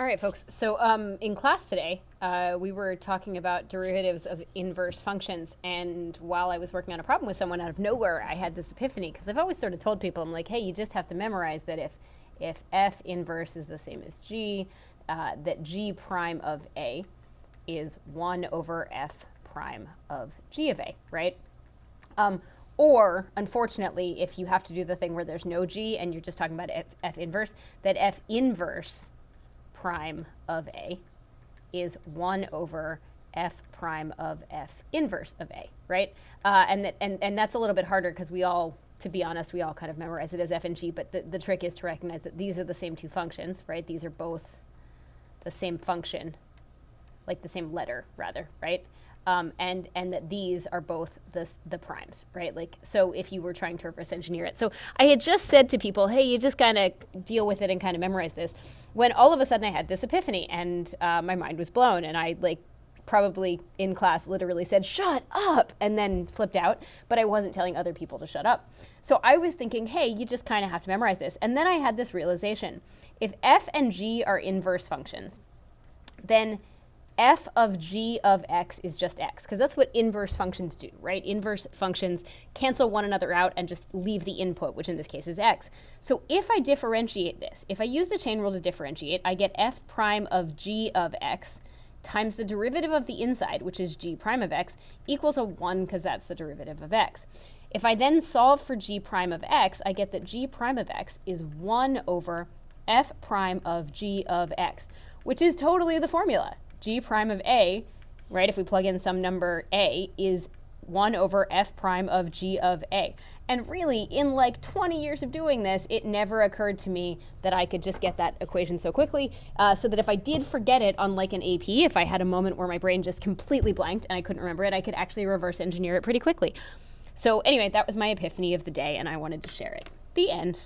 right, folks. So in class today, we were talking about derivatives of inverse functions. And while I was working on a problem with someone, out of nowhere, I had this epiphany. Because I've always sort of told people, I'm like, hey, you just have to memorize that if f inverse is the same as g, that g prime of a is 1 over f prime of g of a, right? Or, unfortunately, if you have to do the thing where there's no g and you're just talking about f inverse, that f inverse prime of a is 1 over f prime of f inverse of a, right? And that's a little bit harder because we all, to be honest, we all kind of memorize it as f and g, but the trick is to recognize that these are the same two functions, right? These are both the same function, like the same letter, rather, right? And that these are both the primes, right? Like, so if you were trying to reverse engineer it. So I had just said to people, hey, you just kind of deal with it and kind of memorize this, when all of a sudden I had this epiphany and my mind was blown, and I probably in class literally said, shut up, and then flipped out, but I wasn't telling other people to shut up. So I was thinking, hey, you just kind of have to memorize this. And then I had this realization. If f and g are inverse functions, then f of g of x is just x, because that's what inverse functions do, right? Inverse functions cancel one another out and just leave the input, which in this case is x. So if I differentiate this, if I use the chain rule to differentiate, I get f prime of g of x times the derivative of the inside, which is g prime of x, equals a 1, because that's the derivative of x. If I then solve for g prime of x, I get that g prime of x is 1 over f prime of g of x, which is totally the formula. G prime of a, right, if we plug in some number a, is 1 over f prime of g of a. And really, in like 20 years of doing this, it never occurred to me that I could just get that equation so quickly, so that if I did forget it on like an AP, if I had a moment where my brain just completely blanked and I couldn't remember it, I could actually reverse engineer it pretty quickly. So anyway, that was my epiphany of the day, and I wanted to share it. The end.